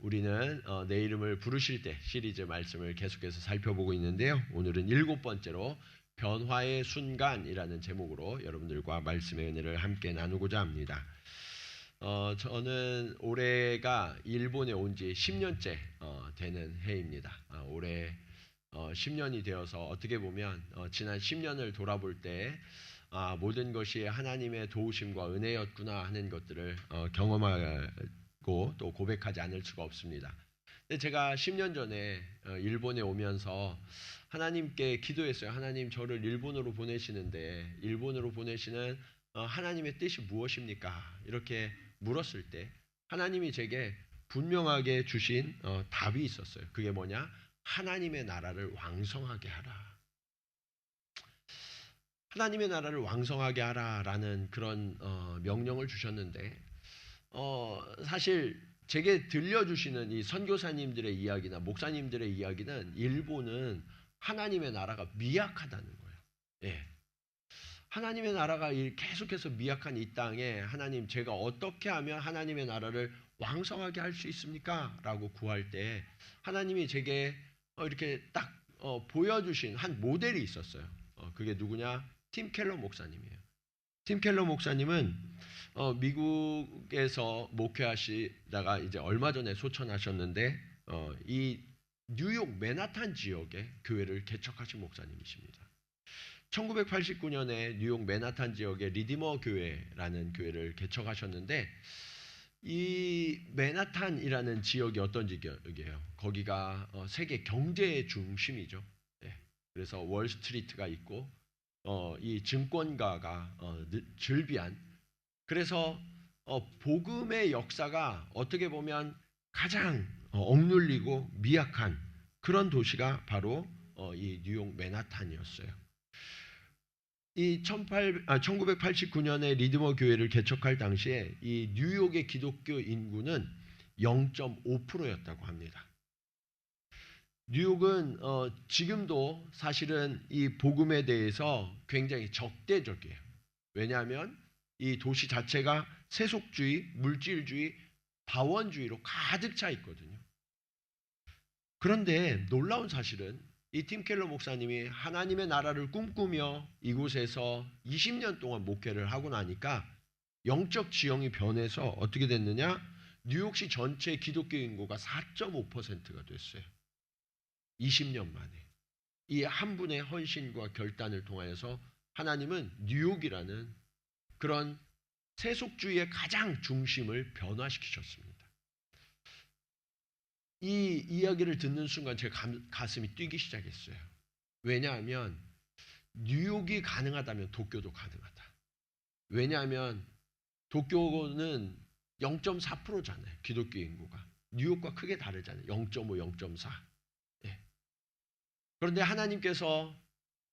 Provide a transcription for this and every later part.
우리는 내 이름을 부르실 때 시리즈 말씀을 계속해서 살펴보고 있는데요. 오늘은 7번째로 변화의 순간이라는 제목으로 여러분들과 말씀의 은혜를 함께 나누고자 합니다. 저는 올해가 일본에 온 지 10년째 되는 해입니다. 올해 10년이 되어서 어떻게 보면 지난 10년을 돌아볼 때 모든 것이 하나님의 도우심과 은혜였구나 하는 것들을 경험하고 또 고백하지 않을 수가 없습니다. 근데 제가 10년 전에 일본에 오면서 하나님께 기도했어요. 하나님, 저를 일본으로 보내시는데 일본으로 보내시는 하나님의 뜻이 무엇입니까? 이렇게 물었을 때 하나님이 제게 분명하게 주신 답이 있었어요. 그게 뭐냐? 하나님의 나라를 왕성하게 하라. 하나님의 나라를 왕성하게 하라라는 그런 명령을 주셨는데 사실 제게 들려주시는 이 선교사님들의 이야기나 목사님들의 이야기는 일본은 하나님의 나라가 미약하다는 거예요. 예. 하나님의 나라가 계속해서 미약한 이 땅에 하나님, 제가 어떻게 하면 하나님의 나라를 왕성하게 할 수 있습니까? 라고 구할 때 하나님이 제게 이렇게 딱 보여주신 한 모델이 있었어요. 그게 누구냐? 팀 켈러 목사님이에요. 팀 켈러 목사님은 미국에서 목회하시다가 이제 얼마 전에 소천하셨는데 이 뉴욕 맨하탄 지역의 교회를 개척하신 목사님이십니다. 1989년에 뉴욕 맨하탄 지역의 리디머 교회라는 교회를 개척하셨는데 이 맨하탄이라는 지역이 어떤 지역이에요? 거기가 세계 경제의 중심이죠. 네. 그래서 월스트리트가 있고 이 증권가가 즐비한, 그래서 복음의 역사가 어떻게 보면 가장 억눌리고 미약한 그런 도시가 바로 이 뉴욕 맨하탄이었어요. 이 1989년에 리드머 교회를 개척할 당시에 이 뉴욕의 기독교 인구는 0.5%였다고 합니다. 뉴욕은 지금도 사실은 이 복음에 대해서 굉장히 적대적이에요. 왜냐하면 이 도시 자체가 세속주의, 물질주의, 다원주의로 가득 차 있거든요. 그런데 놀라운 사실은 이 팀 켈러 목사님이 하나님의 나라를 꿈꾸며 이곳에서 20년 동안 목회를 하고 나니까 영적 지형이 변해서 어떻게 됐느냐? 뉴욕시 전체 기독교 인구가 4.5%가 됐어요. 20년 만에. 이 한 분의 헌신과 결단을 통하여서 하나님은 뉴욕이라는 그런 세속주의의 가장 중심을 변화시키셨습니다. 이 이야기를 듣는 순간 제 가슴이 뛰기 시작했어요. 왜냐하면 뉴욕이 가능하다면 도쿄도 가능하다. 왜냐하면 도쿄는 0.4%잖아요. 기독교 인구가. 뉴욕과 크게 다르잖아요. 0.5, 0.4. 예. 그런데 하나님께서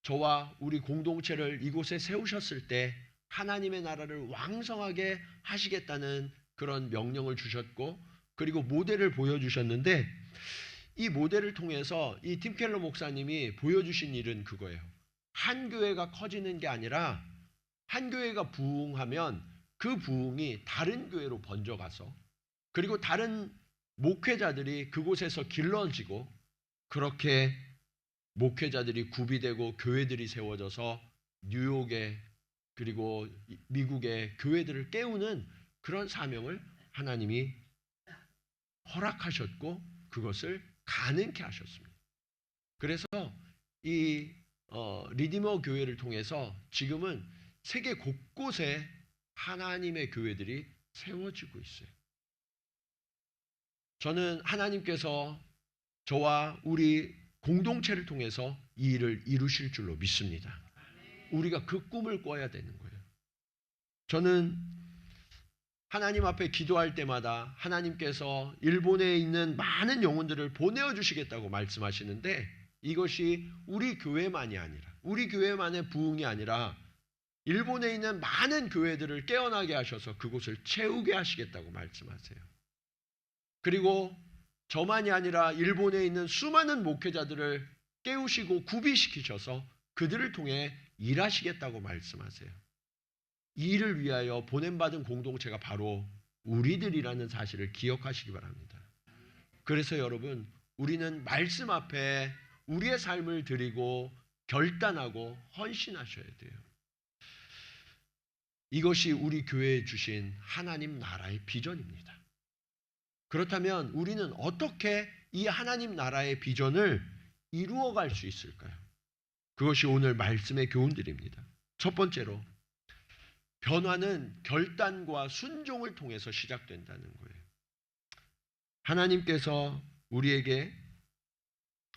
저와 우리 공동체를 이곳에 세우셨을 때 하나님의 나라를 왕성하게 하시겠다는 그런 명령을 주셨고, 그리고 모델을 보여주셨는데 이 모델을 통해서 이 팀 켈러 목사님이 보여주신 일은 그거예요. 한 교회가 커지는 게 아니라 한 교회가 부흥하면 그 부흥이 다른 교회로 번져가서, 그리고 다른 목회자들이 그곳에서 길러지고, 그렇게 목회자들이 구비되고 교회들이 세워져서 뉴욕에 그리고 미국의 교회들을 깨우는 그런 사명을 하나님이 허락하셨고 그것을 가능케 하셨습니다. 그래서 이 리디머 교회를 통해서 지금은 세계 곳곳에 하나님의 교회들이 세워지고 있어요. 저는 하나님께서 저와 우리 공동체를 통해서 이 일을 이루실 줄로 믿습니다. 우리가 그 꿈을 꿔야 되는 거예요. 저는 하나님 앞에 기도할 때마다 하나님께서 일본에 있는 많은 영혼들을 보내어 주시겠다고 말씀하시는데 이것이 우리 교회만이 아니라, 우리 교회만의 부흥이 아니라 일본에 있는 많은 교회들을 깨어나게 하셔서 그곳을 채우게 하시겠다고 말씀하세요. 그리고 저만이 아니라 일본에 있는 수많은 목회자들을 깨우시고 구비시키셔서 그들을 통해 일하시겠다고 말씀하세요. 이 일을 위하여 보냄받은 공동체가 바로 우리들이라는 사실을 기억하시기 바랍니다. 그래서 여러분, 우리는 말씀 앞에 우리의 삶을 드리고 결단하고 헌신하셔야 돼요. 이것이 우리 교회에 주신 하나님 나라의 비전입니다. 그렇다면 우리는 어떻게 이 하나님 나라의 비전을 이루어갈 수 있을까요? 그것이 오늘 말씀의 교훈들입니다. 첫 번째로, 변화는 결단과 순종을 통해서 시작된다는 거예요. 하나님께서 우리에게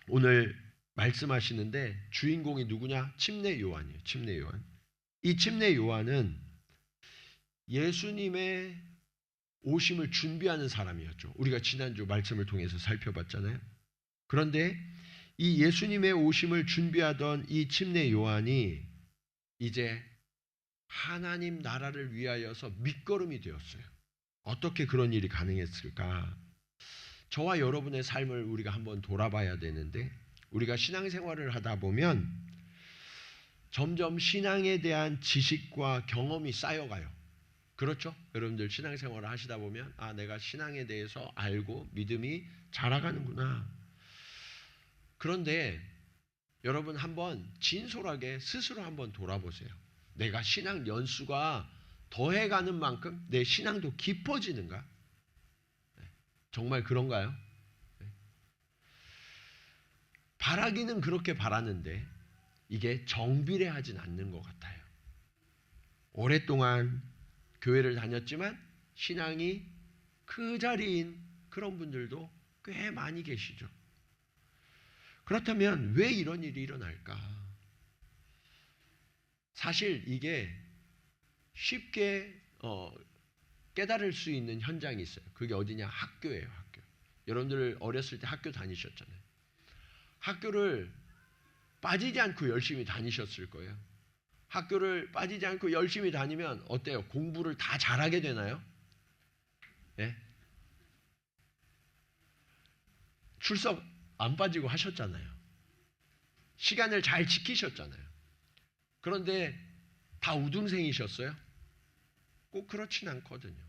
오늘 말씀하시는데 주인공이 누구냐? 침례 요한이에요. 침례 요한. 이 침례 요한은 예수님의 오심을 준비하는 사람이었죠. 우리가 지난주 말씀을 통해서 살펴봤잖아요. 그런데 이 예수님의 오심을 준비하던 이 침례 요한이 이제 하나님 나라를 위하여서 밑거름이 되었어요. 어떻게 그런 일이 가능했을까? 저와 여러분의 삶을 우리가 한번 돌아봐야 되는데, 우리가 신앙생활을 하다 보면 점점 신앙에 대한 지식과 경험이 쌓여가요. 그렇죠? 여러분들 신앙생활을 하시다 보면 내가 신앙에 대해서 알고 믿음이 자라가는구나. 그런데 여러분 한번 진솔하게 스스로 한번 돌아보세요. 내가 신앙 연수가 더해가는 만큼 내 신앙도 깊어지는가? 정말 그런가요? 바라기는 그렇게 바라는데 이게 정비례하진 않는 것 같아요. 오랫동안 교회를 다녔지만 신앙이 그 자리인 그런 분들도 꽤 많이 계시죠. 그렇다면 왜 이런 일이 일어날까? 사실 이게 쉽게 깨달을 수 있는 현장이 있어요. 그게 어디냐? 학교예요. 학교. 여러분들 어렸을 때 학교 다니셨잖아요. 학교를 빠지지 않고 열심히 다니셨을 거예요. 학교를 빠지지 않고 열심히 다니면 어때요? 공부를 다 잘하게 되나요? 예? 출석 안 빠지고 하셨잖아요. 시간을 잘 지키셨잖아요. 그런데 다 우등생이셨어요? 꼭 그렇진 않거든요.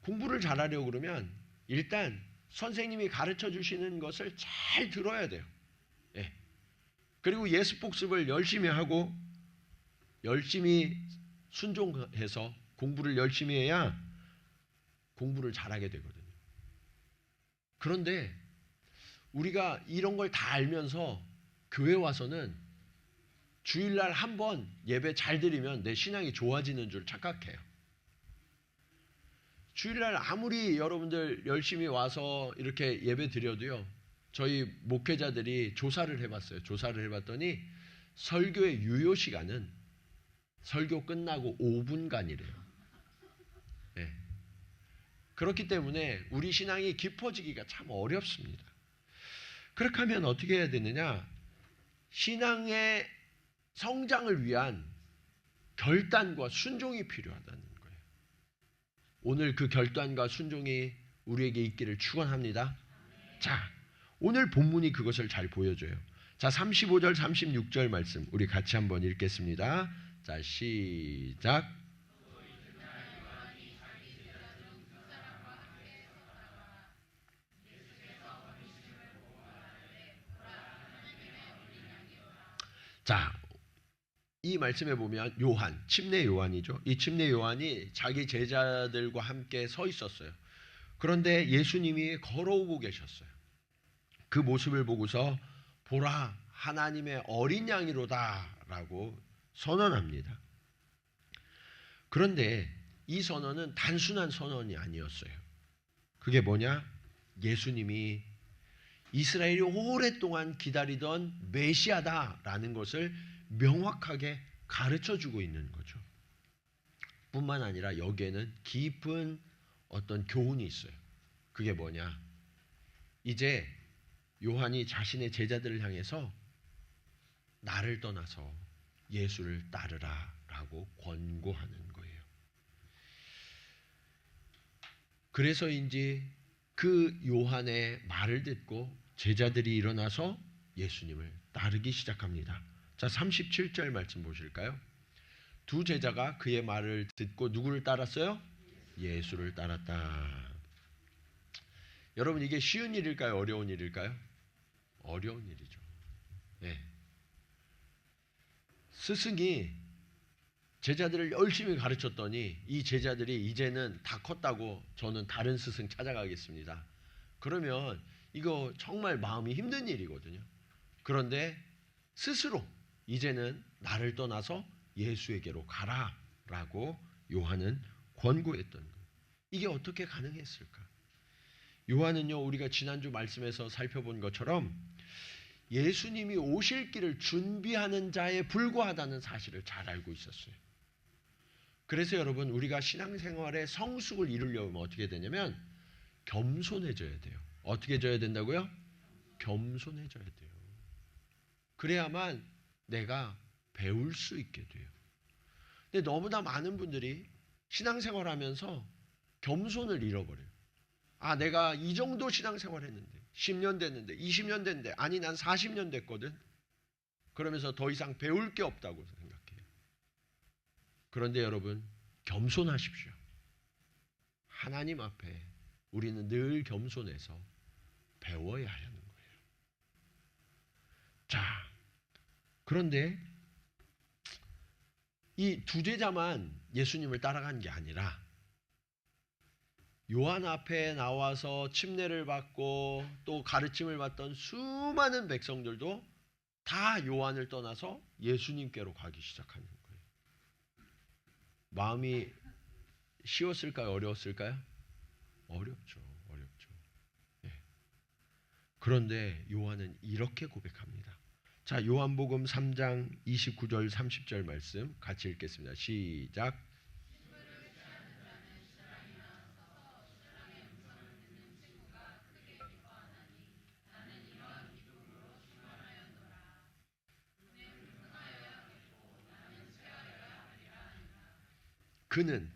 공부를 잘하려고 그러면 일단 선생님이 가르쳐 주시는 것을 잘 들어야 돼요. 예. 그리고 예습 복습을 열심히 하고 열심히 순종해서 공부를 열심히 해야 공부를 잘하게 되거든요. 그런데 우리가 이런 걸 다 알면서 교회 와서는 주일날 한번 예배 잘 드리면 내 신앙이 좋아지는 줄 착각해요. 주일날 아무리 여러분들 열심히 와서 이렇게 예배 드려도요, 저희 목회자들이 조사를 해봤어요. 조사를 해봤더니 설교의 유효 시간은 설교 끝나고 5분간이래요. 네. 그렇기 때문에 우리 신앙이 깊어지기가 참 어렵습니다. 그렇게 하면 어떻게 해야 되느냐? 신앙의 성장을 위한 결단과 순종이 필요하다는 거예요. 오늘 그 결단과 순종이 우리에게 있기를 축원합니다. 자, 오늘 본문이 그것을 잘 보여줘요. 자, 35절 36절 말씀 우리 같이 한번 읽겠습니다. 자, 시작. 자, 이 말씀에 보면 요한, 침례 요한이죠. 이 침례 요한이 자기 제자들과 함께 서 있었어요. 그런데 예수님이 걸어오고 계셨어요. 그 모습을 보고서 보라, 하나님의 어린 양이로다 라고 선언합니다. 그런데 이 선언은 단순한 선언이 아니었어요. 그게 뭐냐? 예수님이 이스라엘이 오랫동안 기다리던 메시아다라는 것을 명확하게 가르쳐주고 있는 거죠. 뿐만 아니라 여기에는 깊은 어떤 교훈이 있어요. 그게 뭐냐? 이제 요한이 자신의 제자들을 향해서 나를 떠나서 예수를 따르라 라고 권고하는 거예요. 그래서인지 그 요한의 말을 듣고 제자들이 일어나서 예수님을 따르기 시작합니다. 자, 37절 말씀 보실까요? 두 제자가 그의 말을 듣고 누구를 따랐어요? 예수를 따랐다. 여러분, 이게 쉬운 일일까요? 어려운 일일까요? 어려운 일이죠. 네. 스승이 제자들을 열심히 가르쳤더니 이 제자들이 이제는 다 컸다고 저는 다른 스승 찾아가겠습니다. 그러면 이거 정말 마음이 힘든 일이거든요. 그런데 스스로 이제는 나를 떠나서 예수에게로 가라라고 요한은 권고했던 거예요. 이게 어떻게 가능했을까? 요한은요, 우리가 지난주 말씀에서 살펴본 것처럼 예수님이 오실 길을 준비하는 자에 불과하다는 사실을 잘 알고 있었어요. 그래서 여러분, 우리가 신앙생활의 성숙을 이루려면 어떻게 되냐면 겸손해져야 돼요. 어떻게 해줘야 된다고요? 겸손해져야 돼요. 그래야만 내가 배울 수 있게 돼요. 근데 너무나 많은 분들이 신앙생활 하면서 겸손을 잃어버려요. 아, 내가 이 정도 신앙생활 했는데 10년 됐는데 20년 됐는데 아니 난 40년 됐거든. 그러면서 더 이상 배울 게 없다고 생각해요. 그런데 여러분, 겸손하십시오. 하나님 앞에 우리는 늘 겸손해서 배워야 하려는 거예요. 자, 그런데 이 두 제자만 예수님을 따라간 게 아니라 요한 앞에 나와서 침례를 받고 또 가르침을 받던 수많은 백성들도 다 요한을 떠나서 예수님께로 가기 시작하는 거예요. 마음이 쉬웠을까요? 어려웠을까요? 어렵죠. 어렵죠. 예. 그런데 요한은 이렇게 고백합니다. 자, 요한복음 3장 29절 30절 말씀 같이 읽겠습니다. 시작.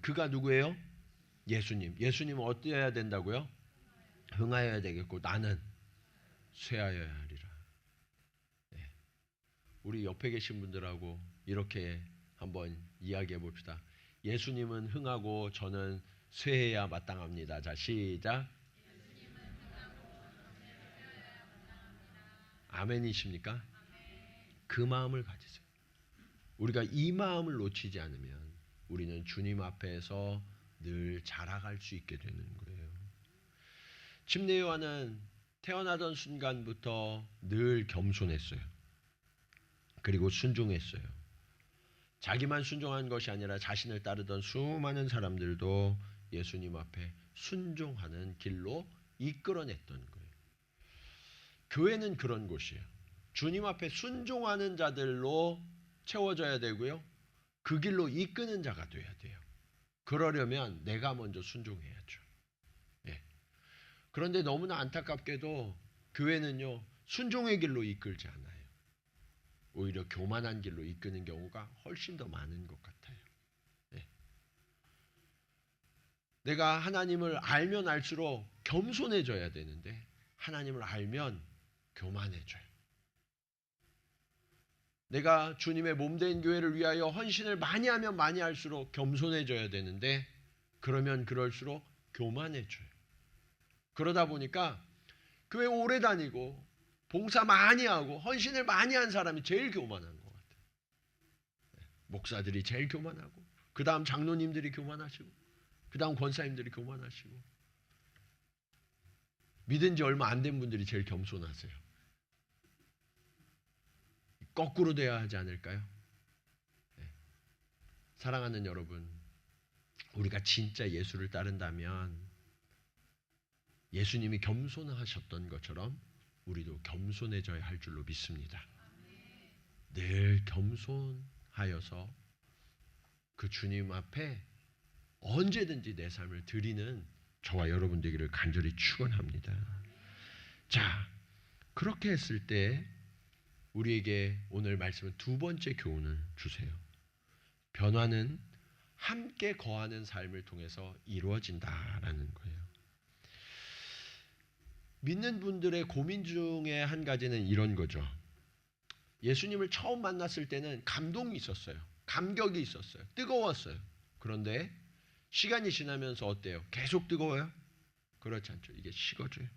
그가 누구예요? 예수님. 예수님은 어떠해야 된다고요? 흥하여야 되겠고 나는 쇠하여야 하리라. 네. 우리 옆에 계신 분들하고 이렇게 한번 이야기해 봅시다. 예수님은 흥하고 저는 쇠해야 마땅합니다. 자, 시작. 아멘이십니까? 그 마음을 가지세요. 우리가 이 마음을 놓치지 않으면 우리는 주님 앞에서 늘 자라갈 수 있게 되는 거예요. 침례 요한은 태어나던 순간부터 늘 겸손했어요. 그리고 순종했어요. 자기만 순종한 것이 아니라 자신을 따르던 수많은 사람들도 예수님 앞에 순종하는 길로 이끌어냈던 거예요. 교회는 그런 곳이에요. 주님 앞에 순종하는 자들로 채워져야 되고요. 그 길로 이끄는 자가 돼야 돼요. 그러려면 내가 먼저 순종해야죠. 예. 그런데 너무나 안타깝게도 교회는요, 순종의 길로 이끌지 않아요. 오히려 교만한 길로 이끄는 경우가 훨씬 더 많은 것 같아요. 예. 내가 하나님을 알면 알수록 겸손해져야 되는데 하나님을 알면 교만해져요. 내가 주님의 몸된 교회를 위하여 헌신을 많이 하면 많이 할수록 겸손해져야 되는데 그러면 그럴수록 교만해져요. 그러다 보니까 교회 오래 다니고 봉사 많이 하고 헌신을 많이 한 사람이 제일 교만한 것 같아요. 목사들이 제일 교만하고 그 다음 장로님들이 교만하시고 그 다음 권사님들이 교만하시고 믿은 지 얼마 안 된 분들이 제일 겸손하세요. 거꾸로 돼야 하지 않을까요? 네. 사랑하는 여러분, 우리가 진짜 예수를 따른다면 예수님이 겸손하셨던 것처럼 우리도 겸손해져야 할 줄로 믿습니다. 늘 겸손하여서 그 주님 앞에 언제든지 내 삶을 드리는 저와 여러분 되기를 간절히 축원합니다. 자, 그렇게 했을 때 우리에게 오늘 말씀은 두 번째 교훈을 주세요. 변화는 함께 거하는 삶을 통해서 이루어진다라는 거예요. 믿는 분들의 고민 중에 한 가지는 이런 거죠. 예수님을 처음 만났을 때는 감동이 있었어요. 감격이 있었어요. 뜨거웠어요. 그런데 시간이 지나면서 어때요? 계속 뜨거워요? 그렇지 않죠. 이게 식어져요.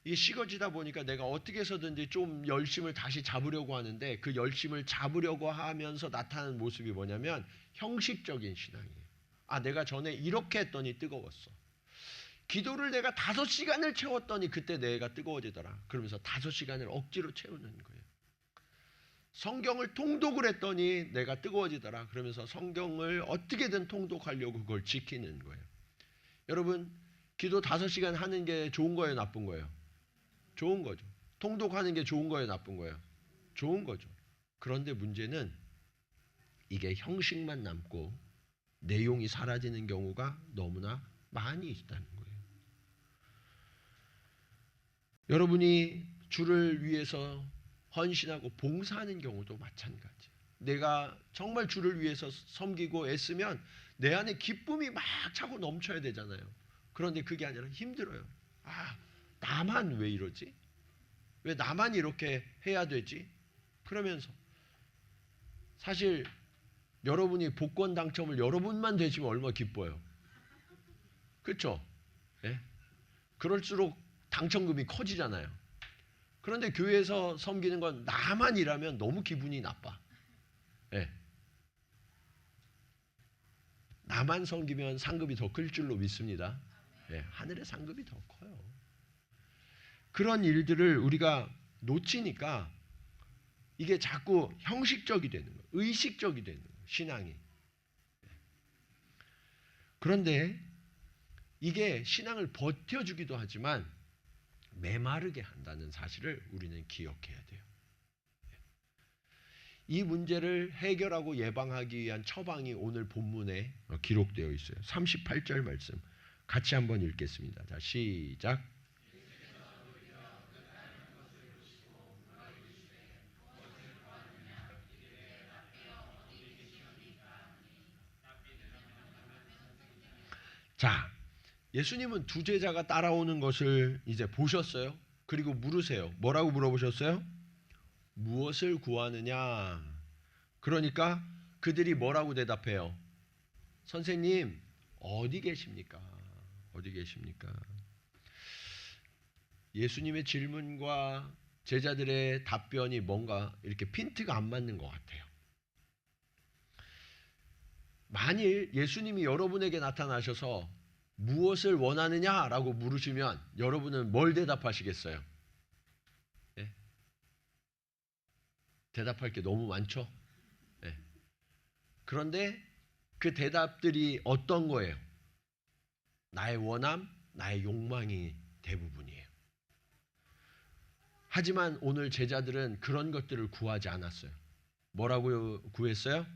이게 식어지다 보니까 내가 어떻게 해서든지 좀 열심을 다시 잡으려고 하는데 그 열심을 잡으려고 하면서 나타나는 모습이 뭐냐면 형식적인 신앙이에요. 아, 내가 전에 이렇게 했더니 뜨거웠어. 기도를 내가 5시간을 채웠더니 그때 내가 뜨거워지더라. 그러면서 5시간을 억지로 채우는 거예요. 성경을 통독을 했더니 내가 뜨거워지더라. 그러면서 성경을 어떻게든 통독하려고 그걸 지키는 거예요. 여러분, 기도 5시간 하는 게 좋은 거예요, 나쁜 거예요? 좋은 거죠. 통독하는 게 좋은 거예요, 나쁜 거예요? 좋은 거죠. 그런데 문제는 이게 형식만 남고 내용이 사라지는 경우가 너무나 많이 있다는 거예요. 여러분이 주를 위해서 헌신하고 봉사하는 경우도 마찬가지예요. 내가 정말 주를 위해서 섬기고 애쓰면 내 안에 기쁨이 막 차고 넘쳐야 되잖아요. 그런데 그게 아니라 힘들어요. 아, 나만 왜 이러지? 왜 나만 이렇게 해야 되지? 그러면서 사실 여러분이 복권 당첨을 여러분만 되시면 얼마나 기뻐요. 그렇죠? 예? 그럴수록 당첨금이 커지잖아요. 그런데 교회에서 섬기는 건 나만 일하면 너무 기분이 나빠. 예. 나만 섬기면 상급이 더 클 줄로 믿습니다. 예. 하늘의 상급이 더 커요. 그런 일들을 우리가 놓치니까 이게 자꾸 형식적이 되는 거예요. 의식적이 되는 거예요. 신앙이. 그런데 이게 신앙을 버텨주기도 하지만 메마르게 한다는 사실을 우리는 기억해야 돼요. 이 문제를 해결하고 예방하기 위한 처방이 오늘 본문에 기록되어 있어요. 38절 말씀 같이 한번 읽겠습니다. 자, 시작. 자, 예수님은 두 제자가 따라오는 것을 이제 보셨어요. 그리고 물으세요. 뭐라고 물어보셨어요? 무엇을 구하느냐? 그러니까 그들이 뭐라고 대답해요? 선생님, 어디 계십니까? 어디 계십니까? 예수님의 질문과 제자들의 답변이 뭔가 이렇게 핀트가 안 맞는 것 같아요. 만일 예수님이 여러분에게 나타나셔서 무엇을 원하느냐라고 물으시면 여러분은 뭘 대답하시겠어요? 네? 대답할 게 너무 많죠? 네. 그런데 그 대답들이 어떤 거예요? 나의 원함, 나의 욕망이 대부분이에요. 하지만 오늘 제자들은 그런 것들을 구하지 않았어요. 뭐라고 구했어요?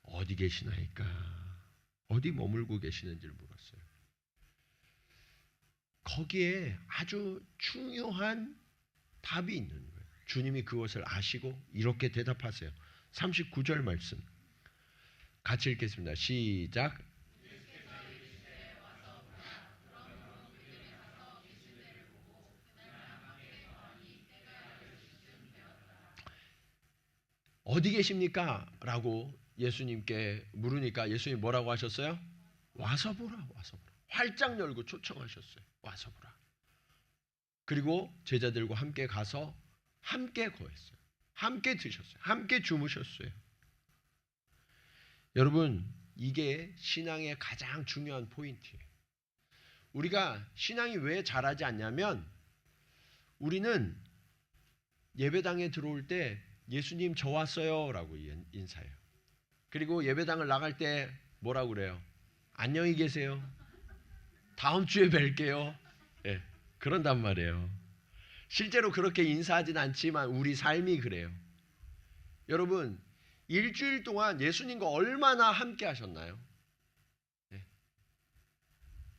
어디 계시나이까? 어디 머물고 계시는지를 물었어요. 거기에 아주 중요한 답이 있는 거예요. 주님이 그것을 아시고 이렇게 대답하세요. 39절 말씀 같이 읽겠습니다. 시작. 어디 계십니까? 라고 예수님께 물으니까 예수님이 뭐라고 하셨어요? 와서 보라, 와서 보라. 활짝 열고 초청하셨어요. 와서 보라. 그리고 제자들과 함께 가서 함께 거했어요. 함께 드셨어요. 함께 주무셨어요. 여러분, 이게 신앙의 가장 중요한 포인트예요. 우리가 신앙이 왜 잘하지 않냐면 우리는 예배당에 들어올 때 예수님 저 왔어요 라고 인사해요. 그리고 예배당을 나갈 때 뭐라고 그래요? 안녕히 계세요. 다음 주에 뵐게요. 네, 그런단 말이에요. 실제로 그렇게 인사하진 않지만 우리 삶이 그래요. 여러분, 일주일 동안 예수님과 얼마나 함께 하셨나요? 네.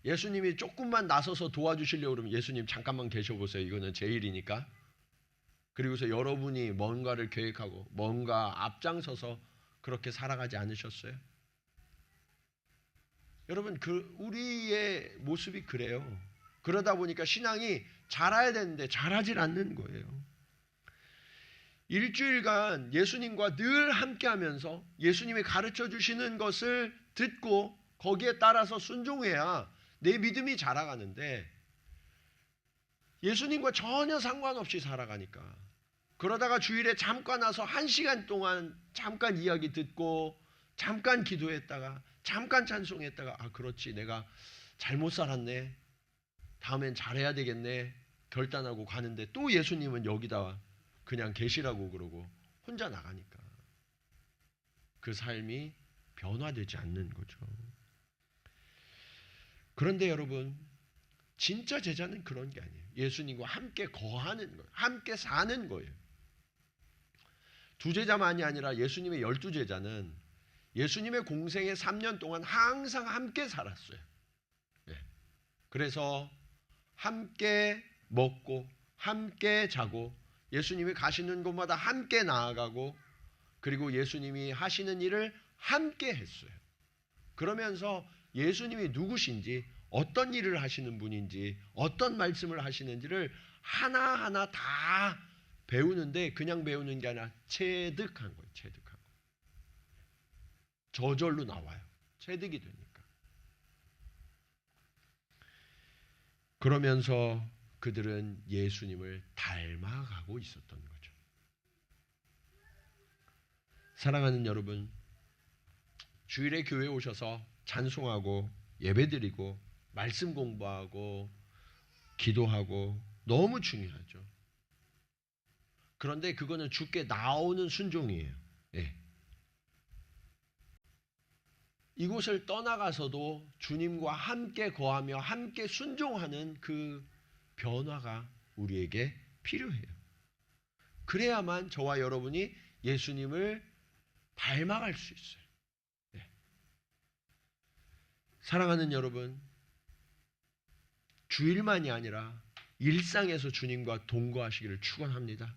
예수님이 조금만 나서서 도와주시려고 그러면 예수님 잠깐만 계셔보세요. 이거는 제 일이니까. 그리고서 여러분이 뭔가를 계획하고 뭔가 앞장서서 그렇게 살아가지 않으셨어요? 여러분, 우리의 모습이 그래요. 그러다 보니까 신앙이 잘해야 되는데 잘하질 않는 거예요. 일주일간 예수님과 늘 함께하면서 예수님이 가르쳐 주시는 것을 듣고 거기에 따라서 순종해야 내 믿음이 자라가는데 예수님과 전혀 상관없이 살아가니까 그러다가 주일에 잠깐 와서 1시간 동안 잠깐 이야기 듣고 잠깐 기도했다가 잠깐 찬송했다가 아 그렇지 내가 잘못 살았네 다음엔 잘해야 되겠네 결단하고 가는데 또 예수님은 여기다 그냥 계시라고 그러고 혼자 나가니까 그 삶이 변화되지 않는 거죠. 그런데 여러분 진짜 제자는 그런 게 아니에요. 예수님과 함께 거하는 거예요. 함께 사는 거예요. 두 제자만이 아니라 예수님의 12제자는 예수님의 공생의 3년 동안 항상 함께 살았어요. 네. 그래서 함께 먹고 함께 자고 예수님이 가시는 곳마다 함께 나아가고 그리고 예수님이 하시는 일을 함께 했어요. 그러면서 예수님이 누구신지 어떤 일을 하시는 분인지 어떤 말씀을 하시는지를 하나하나 다 배우는데 그냥 배우는 게 아니라 체득한 거예요. 체득한 거. 저절로 나와요. 체득이 되니까. 그러면서 그들은 예수님을 닮아가고 있었던 거죠. 사랑하는 여러분, 주일에 교회에 오셔서 찬송하고 예배드리고 말씀 공부하고 기도하고 너무 중요하죠. 그런데 그거는 주께 나오는 순종이에요. 네. 이곳을 떠나가서도 주님과 함께 거하며 함께 순종하는 그 변화가 우리에게 필요해요. 그래야만 저와 여러분이 예수님을 닮아갈 수 있어요. 네. 사랑하는 여러분, 주일만이 아니라 일상에서 주님과 동거하시기를 축원합니다.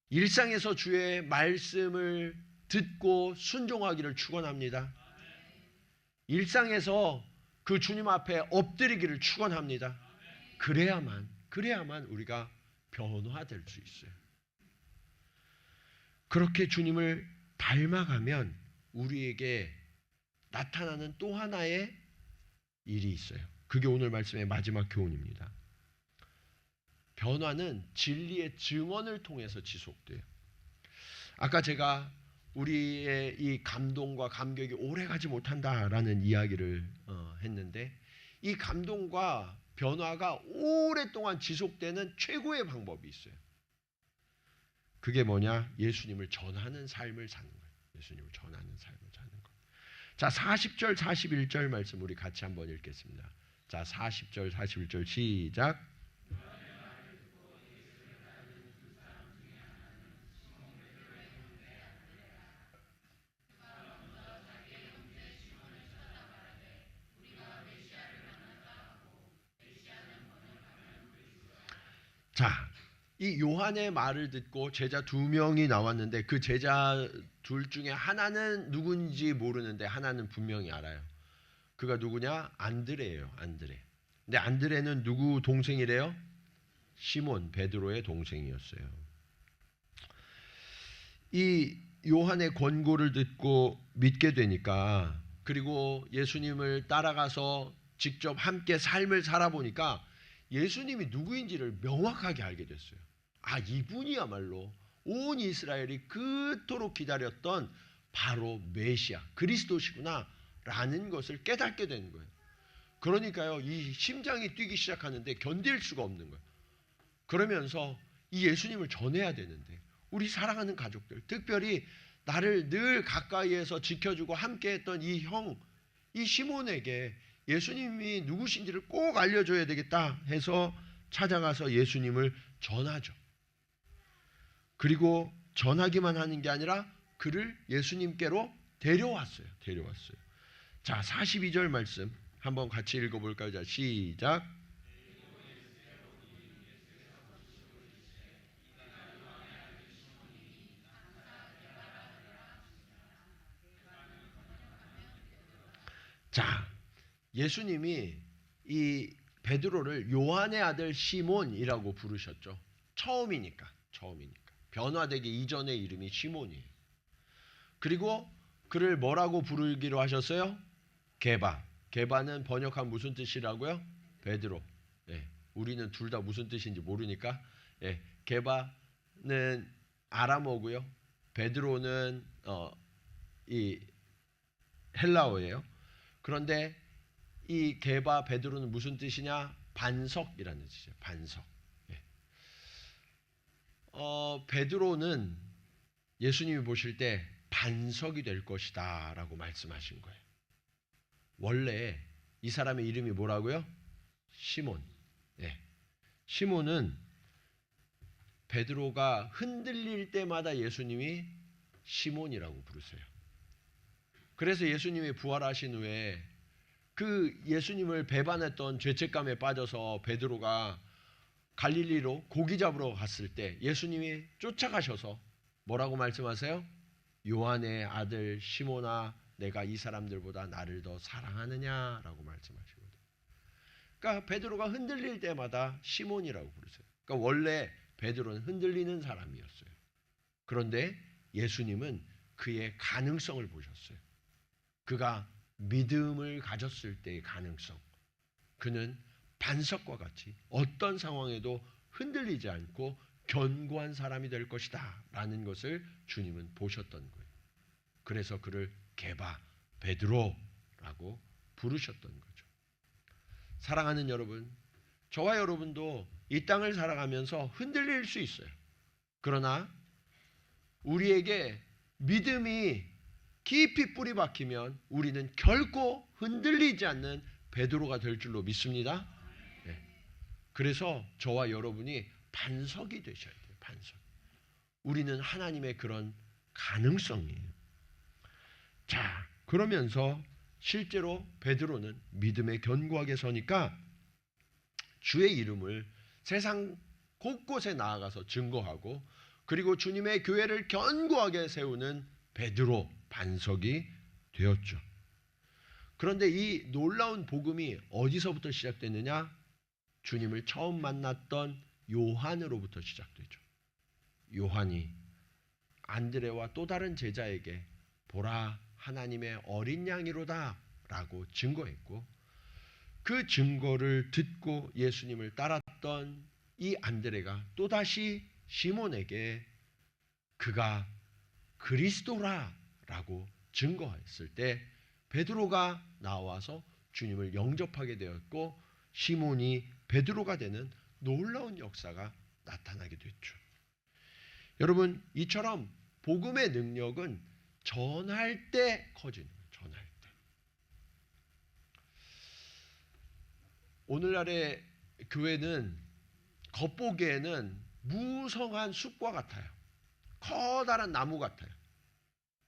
일상에서 주의 말씀을 듣고 순종하기를 축원합니다. 일상에서 그 주님 앞에 엎드리기를 축원합니다. 그래야만 우리가 변화될 수 있어요. 그렇게 주님을 닮아가면 우리에게 나타나는 또 하나의 일이 있어요. 그게 오늘 말씀의 마지막 교훈입니다. 변화는 진리의 증언을 통해서 지속돼요. 아까 제가 우리의 이 감동과 감격이 오래가지 못한다라는 이야기를 했는데 이 감동과 변화가 오랫동안 지속되는 최고의 방법이 있어요. 그게 뭐냐? 예수님을 전하는 삶을 사는 거예요. 예수님을 전하는 삶을 사는 거예요. 자, 40절, 41절 말씀 우리 같이 한번 읽겠습니다. 자, 40절, 41절 시작. 자, 이 요한의 말을 듣고 제자 2명이 나왔는데 그 제자 둘 중에 하나는 누군지 모르는데 하나는 분명히 알아요. 그가 누구냐? 안드레예요. 안드레. 근데 안드레는 누구 동생이래요? 시몬, 베드로의 동생이었어요. 이 요한의 권고를 듣고 믿게 되니까 그리고 예수님을 따라가서 직접 함께 삶을 살아보니까 예수님이 누구인지를 명확하게 알게 됐어요. 아, 이분이야말로 온 이스라엘이 그토록 기다렸던 바로 메시아, 그리스도시구나 라는 것을 깨닫게 되는 거예요. 그러니까요, 이 심장이 뛰기 시작하는데 견딜 수가 없는 거예요. 그러면서 이 예수님을 전해야 되는데 우리 사랑하는 가족들, 특별히 나를 늘 가까이에서 지켜주고 함께했던 이 형, 이 시몬에게 예수님이 누구신지를 꼭 알려줘야 되겠다 해서 찾아가서 예수님을 전하죠. 그리고 전하기만 하는 게 아니라 그를 예수님께로 데려왔어요. 자, 42절 말씀 한번 같이 읽어볼까요? 자, 시작. 자, 예수님이 이 베드로를 요한의 아들 시몬이라고 부르셨죠. 처음이니까. 변화되기 이전의 이름이 시몬이에요. 그리고 그를 뭐라고 부르기로 하셨어요? 게바. 게바는 번역한 무슨 뜻이라고요? 베드로. 예, 우리는 둘 다 무슨 뜻인지 모르니까 게바는 아람어고요. 베드로는 이 헬라어예요. 그런데 이 게바 베드로는 무슨 뜻이냐? 반석이라는 뜻이에요. 반석. 베드로는 예수님이 보실 때 반석이 될 것이다 라고 말씀하신 거예요. 원래 이 사람의 이름이 뭐라고요? 시몬. 시몬은 베드로가 흔들릴 때마다 예수님이 시몬이라고 부르세요. 그래서 예수님이 부활하신 후에 그 예수님을 배반했던 죄책감에 빠져서 베드로가 갈릴리로 고기 잡으러 갔을 때 예수님이 쫓아가셔서 뭐라고 말씀하세요? 요한의 아들 시몬아, 내가 이 사람들보다 나를 더 사랑하느냐라고 말씀하시거든요. 그러니까 베드로가 흔들릴 때마다 시몬이라고 부르세요. 그러니까 원래 베드로는 흔들리는 사람이었어요. 그런데 예수님은 그의 가능성을 보셨어요. 그가 믿음을 가졌을 때의 가능성. 그는 반석과 같이 어떤 상황에도 흔들리지 않고 견고한 사람이 될 것이다 라는 것을 주님은 보셨던 거예요. 그래서 그를 게바, 베드로라고 부르셨던 거죠. 사랑하는 여러분, 저와 여러분도 이 땅을 살아가면서 흔들릴 수 있어요. 그러나 우리에게 믿음이 깊이 뿌리 박히면 우리는 결코 흔들리지 않는 베드로가 될 줄로 믿습니다. 그래서 저와 여러분이 반석이 되셔야 돼요. 반석. 우리는 하나님의 그런 가능성이에요. 자, 그러면서 실제로 베드로는 믿음에 견고하게 서니까 주의 이름을 세상 곳곳에 나아가서 증거하고 그리고 주님의 교회를 견고하게 세우는 베드로 반석이 되었죠. 그런데 이 놀라운 복음이 어디서부터 시작됐느냐? 주님을 처음 만났던 요한으로부터 시작되죠. 요한이 안드레와 또 다른 제자에게 보라 하나님의 어린 양이로다 라고 증거했고 그 증거를 듣고 예수님을 따랐던 이 안드레가 또다시 시몬에게 그가 그리스도라 라고 증거했을 때 베드로가 나와서 주님을 영접하게 되었고 시몬이 베드로가 되는 놀라운 역사가 나타나게 됐죠. 여러분, 이처럼 복음의 능력은 전할 때 커지는 거예요. 전할 때. 오늘날의 교회는 겉보기에는 무성한 숲과 같아요. 커다란 나무 같아요.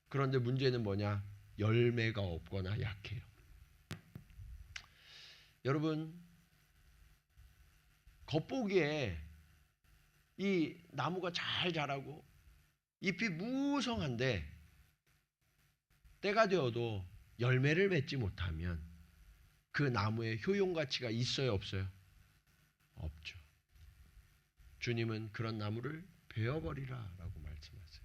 그런데 문제는 뭐냐? 열매가 없거나 약해요. 여러분, 겉보기에 이 나무가 잘 자라고 잎이 무성한데 때가 되어도 열매를 맺지 못하면 그 나무의 효용가치가 있어요, 없어요? 없죠. 주님은 그런 나무를 베어버리라 라고 말씀하세요.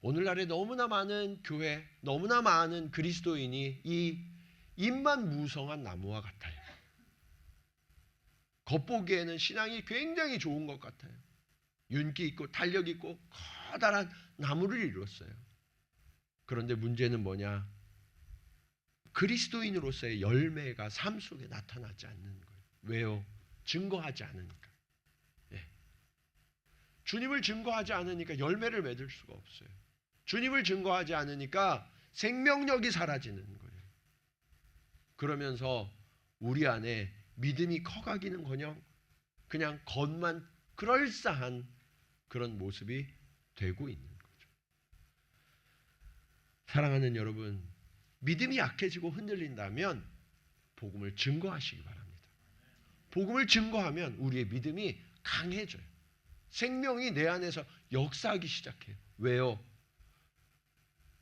오늘날에 너무나 많은 교회, 너무나 많은 그리스도인이 이 잎만 무성한 나무와 같아요. 겉보기에는 신앙이 굉장히 좋은 것 같아요. 윤기 있고 탄력 있고 커다란 나무를 이뤘어요. 그런데 문제는 뭐냐? 그리스도인으로서의 열매가 삶 속에 나타나지 않는 거예요. 왜요? 증거하지 않으니까. 주님을 증거하지 않으니까 열매를 맺을 수가 없어요. 주님을 증거하지 않으니까 생명력이 사라지는 거예요. 그러면서 우리 안에 믿음이 커가기는커녕 그냥 겉만 그럴싸한 그런 모습이 되고 있는 거죠. 사랑하는 여러분, 믿음이 약해지고 흔들린다면 복음을 증거하시기 바랍니다. 복음을 증거하면 우리의 믿음이 강해져요. 생명이 내 안에서 역사하기 시작해요. 왜요?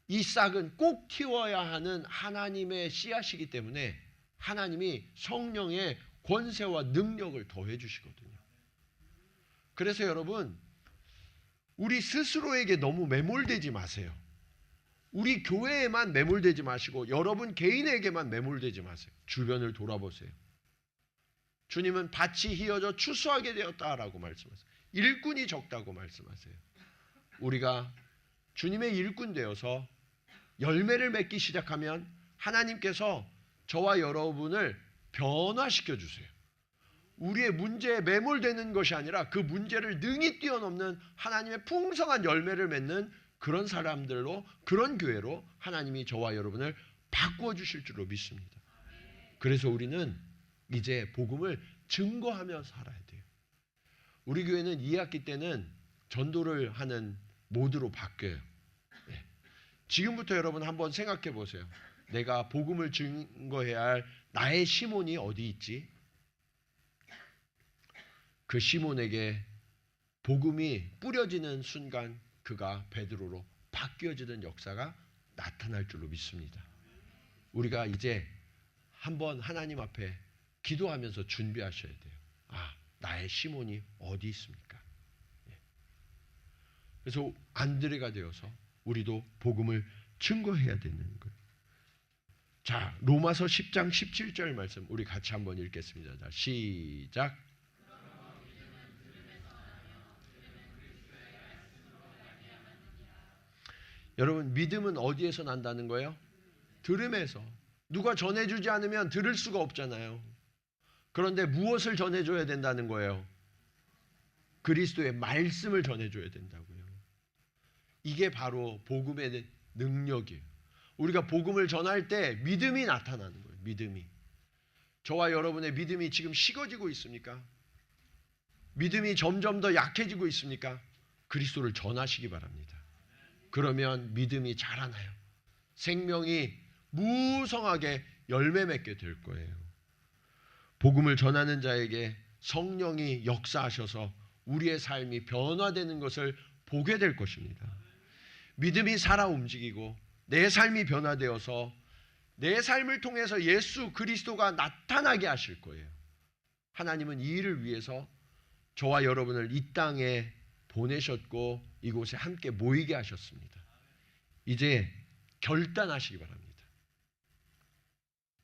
이 싹은 꼭 키워야 하는 하나님의 씨앗이기 때문에 하나님이 성령의 권세와 능력을 더해 주시거든요. 그래서 여러분, 우리 스스로에게 너무 매몰되지 마세요. 우리 교회에만 매몰되지 마시고 여러분 개인에게만 매몰되지 마세요. 주변을 돌아보세요. 주님은 밭이 휘어져 추수하게 되었다라고 말씀하세요. 일꾼이 적다고 말씀하세요. 우리가 주님의 일꾼 되어서 열매를 맺기 시작하면 하나님께서 저와 여러분을 변화시켜 주세요. 우리의 문제에 매몰되는 것이 아니라 그 문제를 능히 뛰어넘는 하나님의 풍성한 열매를 맺는 그런 사람들로, 그런 교회로 하나님이 저와 여러분을 바꾸어 주실 줄로 믿습니다. 그래서 우리는 이제 복음을 증거하며 살아야 돼요. 우리 교회는 2학기 때는 전도를 하는 모드로 바뀌어요. 네. 지금부터 여러분 한번 생각해 보세요. 내가 복음을 증거해야 할 나의 시몬이 어디 있지? 그 시몬에게 복음이 뿌려지는 순간 그가 베드로로 바뀌어지는 역사가 나타날 줄로 믿습니다. 우리가 이제 한번 하나님 앞에 기도하면서 준비하셔야 돼요. 아, 나의 시몬이 어디 있습니까? 그래서 안드레가 되어서 우리도 복음을 증거해야 되는 거예요. 자, 로마서 10장 17절 말씀 우리 같이 한번 읽겠습니다. 자, 시작. 여러분, 믿음은 어디에서 난다는 거예요? 들음에서. 누가 전해주지 않으면 들을 수가 없잖아요. 그런데 무엇을 전해줘야 된다는 거예요? 그리스도의 말씀을 전해줘야 된다고요. 이게 바로 복음의 능력이에요. 우리가 복음을 전할 때 믿음이 나타나는 거예요. 믿음이. 저와 여러분의 믿음이 지금 식어지고 있습니까? 믿음이 점점 더 약해지고 있습니까? 그리스도를 전하시기 바랍니다. 그러면 믿음이 자라나요. 생명이 무성하게 열매 맺게 될 거예요. 복음을 전하는 자에게 성령이 역사하셔서 우리의 삶이 변화되는 것을 보게 될 것입니다. 믿음이 살아 움직이고 내 삶이 변화되어서 내 삶을 통해서 예수 그리스도가 나타나게 하실 거예요. 하나님은 이 일을 위해서 저와 여러분을 이 땅에 보내셨고 이곳에 함께 모이게 하셨습니다. 이제 결단하시기 바랍니다.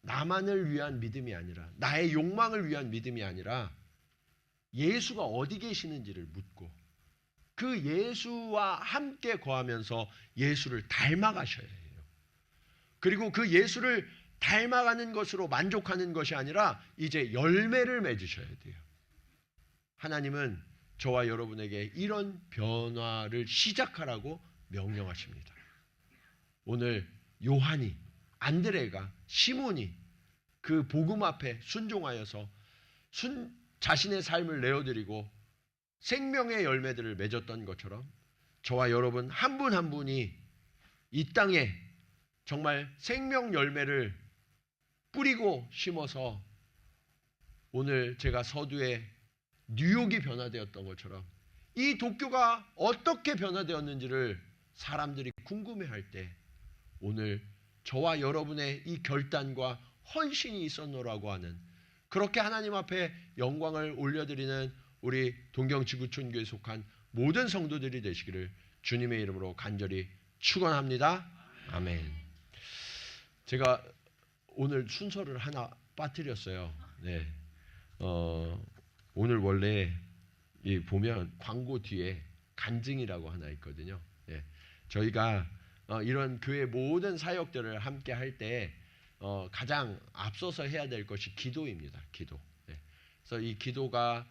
나만을 위한 믿음이 아니라, 나의 욕망을 위한 믿음이 아니라 예수가 어디 계시는지를 묻고 그 예수와 함께 거하면서 예수를 닮아가셔야 해요. 그리고 그 예수를 닮아가는 것으로 만족하는 것이 아니라 이제 열매를 맺으셔야 돼요. 하나님은 저와 여러분에게 이런 변화를 시작하라고 명령하십니다. 오늘 요한이, 안드레가, 시몬이 그 복음 앞에 순종하여서 자신의 삶을 내어드리고 생명의 열매들을 맺었던 것처럼 저와 여러분 한 분 한 분이 이 땅에 정말 생명 열매를 뿌리고 심어서 오늘 제가 서두에 뉴욕이 변화되었던 것처럼 이 도쿄가 어떻게 변화되었는지를 사람들이 궁금해할 때 오늘 저와 여러분의 이 결단과 헌신이 있었노라고 하는, 그렇게 하나님 앞에 영광을 올려드리는 우리 동경지구촌교회에 속한 모든 성도들이 되시기를 주님의 이름으로 간절히 축원합니다. 아멘. 제가 오늘 순서를 하나 빠뜨렸어요. 네. 오늘 원래 보면 광고 뒤에 간증이라고 하나 있거든요. 예. 저희가 이런 교회 모든 사역들을 함께 할 때 가장 앞서서 해야 될 것이 기도입니다. 기도. 예. 그래서 이 기도가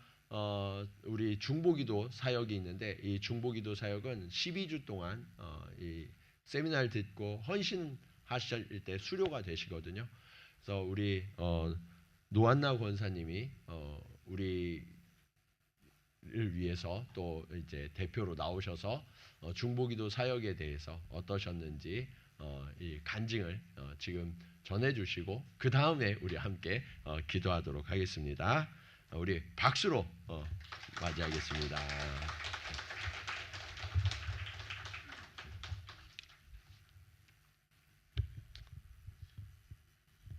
우리 중보기도 사역이 있는데 이 중보기도 사역은 12주 동안 이 세미나를 듣고 헌신하실 때 수료가 되시거든요. 그래서 우리 노한나 권사님이 우리를 위해서 또 이제 대표로 나오셔서 중보기도 사역에 대해서 어떠셨는지 이 간증을 지금 전해주시고 그 다음에 우리 함께 기도하도록 하겠습니다. 우리 박수로 맞이하겠습니다.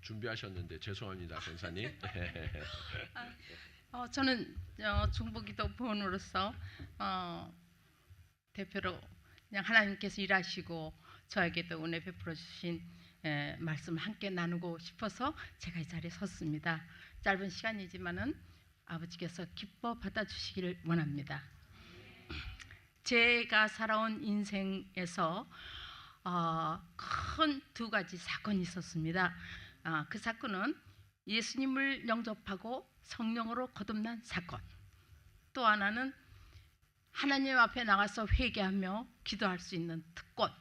준비하셨는데 죄송합니다, 권사님. 저는 중보기도 부원으로서 대표로 그냥 하나님께서 일하시고 저에게도 은혜 베풀어 주신 말씀을 함께 나누고 싶어서 제가 이 자리에 섰습니다. 짧은 시간이지만은 아버지께서 기뻐 받아주시기를 원합니다. 제가 살아온 인생에서 큰 두 가지 사건이 있었습니다. 그 사건은 예수님을 영접하고 성령으로 거듭난 사건, 또 하나는 하나님 앞에 나가서 회개하며 기도할 수 있는 특권.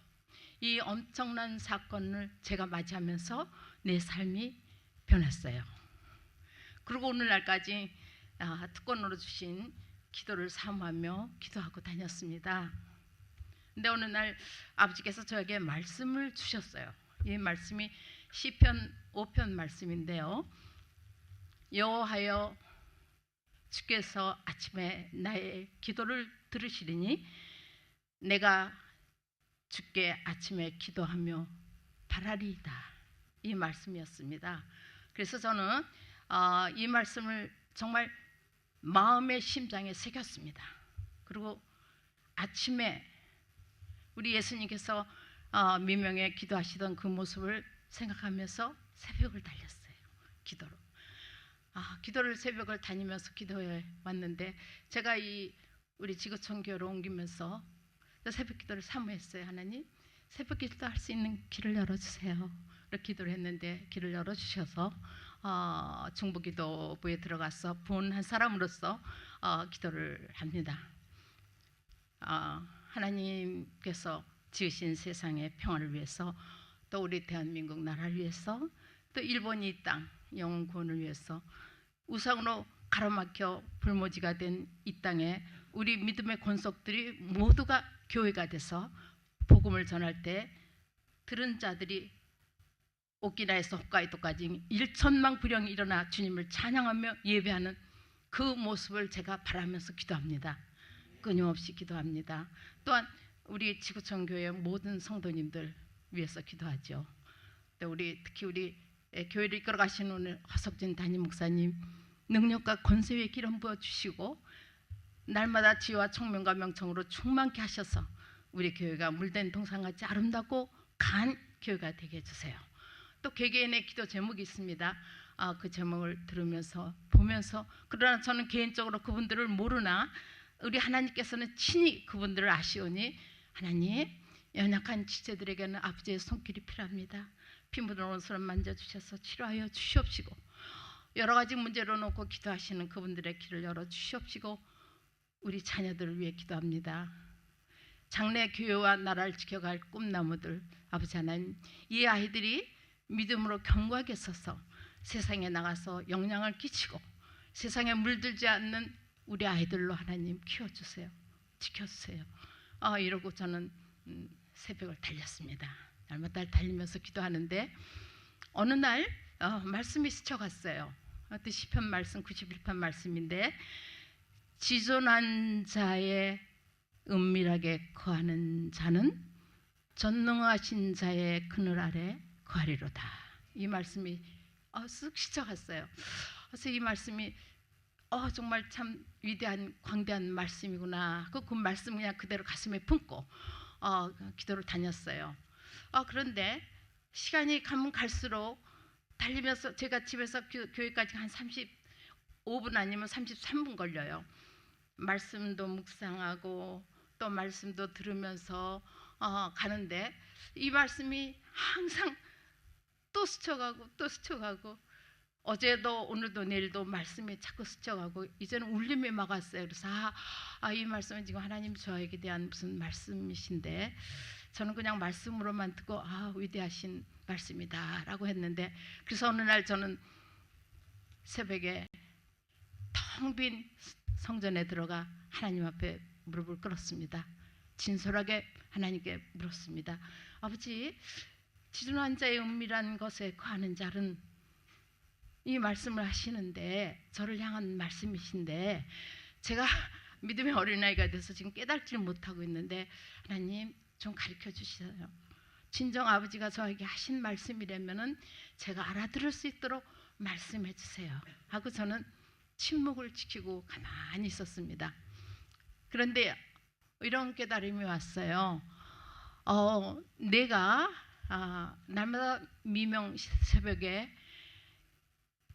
이 엄청난 사건을 제가 맞이하면서 내 삶이 변했어요. 그리고 오늘날까지 특권으로 주신 기도를 사모하며 기도하고 다녔습니다. 근데 어느 날 아버지께서 저에게 말씀을 주셨어요. 이 말씀이 시편 5편 말씀인데요. 여호와여, 주께서 아침에 나의 기도를 들으시리니 내가 주께 아침에 기도하며 바라리이다. 이 말씀이었습니다. 그래서 저는 이 말씀을 정말 마음의 심장에 새겼습니다. 그리고 아침에 우리 예수님께서 미명에 기도하시던 그 모습을 생각하면서 새벽을 달렸어요. 기도로. 기도를 새벽을 다니면서 기도해 왔는데 제가 우리 지구촌 교회로 옮기면서 새벽 기도를 사모했어요. 하나님, 새벽 기도 할 수 있는 길을 열어주세요. 이렇게 기도를 했는데 길을 열어주셔서 중보기도부에 들어가서 본 한 사람으로서 기도를 합니다. 하나님께서 지으신 세상의 평화를 위해서, 또 우리 대한민국 나라를 위해서, 또 일본이 이 땅 영혼 구원을 위해서, 우상으로 가로막혀 불모지가 된 이 땅에 우리 믿음의 권속들이 모두가 교회가 돼서 복음을 전할 때 들은 자들이 오키나에서 홋카이도까지 1천만 구령이 일어나 주님을 찬양하며 예배하는 그 모습을 제가 바라면서 기도합니다. 끊임없이 기도합니다. 또한 우리 지구촌 교회 모든 성도님들 위해서 기도하죠. 또 특히 우리 교회를 이끌어 가시는 오늘 허석진 담임 목사님 능력과 권세 위에 기름 부어 주시고 날마다 지혜와 총명과 명청으로 충만케 하셔서 우리 교회가 물된 동산같이 아름답고 강한 교회가 되게 해주세요. 또 개개인의 기도 제목이 있습니다. 그 제목을 들으면서 보면서, 그러나 저는 개인적으로 그분들을 모르나 우리 하나님께서는 친히 그분들을 아시오니, 하나님, 연약한 지체들에게는 아버지의 손길이 필요합니다. 피 묻은 옷을 만져주셔서 치료하여 주시옵시고, 여러 가지 문제로 놓고 기도하시는 그분들의 길을 열어 주시옵시고, 우리 자녀들을 위해 기도합니다. 장래 교회와 나라를 지켜갈 꿈나무들, 아버지 하나님, 이 아이들이 믿음으로 견고하게 서서 세상에 나가서 영향을 끼치고 세상에 물들지 않는 우리 아이들로 하나님 키워주세요. 지켜주세요. 이러고 저는 새벽을 달렸습니다. 날마다 달리면서 기도하는데 어느 날 말씀이 스쳐갔어요. 시편 말씀 91편 말씀인데, 지존한 자의 은밀하게 거하는 자는 전능하신 자의 그늘 아래 거하리로다. 이 말씀이 쓱 스쳐갔어요. 그래서 이 말씀이 정말 참 위대한 광대한 말씀이구나. 그 말씀 그냥 그대로 가슴에 품고 기도를 다녔어요. 그런데 시간이 가면 갈수록 달리면서 제가 집에서 교회까지 한 35분 아니면 33분 걸려요. 말씀도 묵상하고 또 말씀도 들으면서 가는데 이 말씀이 항상 또 스쳐가고 또 스쳐가고, 어제도 오늘도 내일도 말씀이 자꾸 스쳐가고 이제는 울림이 막았어요. 그래서 이 말씀은 지금 하나님 저에게 대한 무슨 말씀이신데, 저는 그냥 말씀으로만 듣고 위대하신 말씀이다 라고 했는데, 그래서 어느 날 저는 새벽에 텅 빈 성전에 들어가 하나님 앞에 무릎을 꿇었습니다. 진솔하게 하나님께 물었습니다. 아버지, 지존한 자의 은밀한 것에 거하는 자는, 이 말씀을 하시는데 저를 향한 말씀이신데 제가 믿음의 어린아이가 돼서 지금 깨닫지를 못하고 있는데 하나님 좀 가르쳐 주시어요. 진정 아버지가 저에게 하신 말씀이라면은 제가 알아들을 수 있도록 말씀해 주세요 하고 저는 침묵을 지키고 가만히 있었습니다. 그런데 이런 깨달음이 왔어요. 내가 날마다 미명 새벽에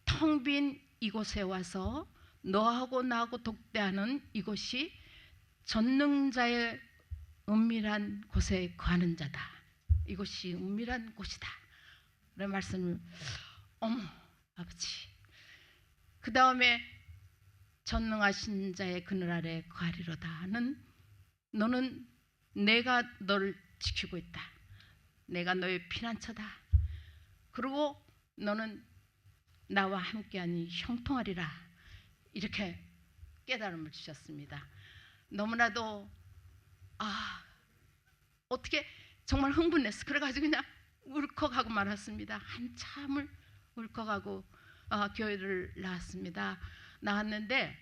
텅 빈 이곳에 와서 너하고 나하고 독대하는 이곳이 전능자의 은밀한 곳에 거하는 자다. 이곳이 은밀한 곳이다. 그런 말씀을, 어머 아버지, 그 다음에 전능하신 자의 그늘 아래 거하리로다 하는, 너는 내가 너를 지키고 있다. 내가 너의 피난처다. 그리고 너는 나와 함께하니 형통하리라. 이렇게 깨달음을 주셨습니다. 너무나도 어떻게 정말 흥분했어. 그래가지고 그냥 울컥하고 말았습니다. 한참을 울컥하고 교회를 나왔습니다. 나왔는데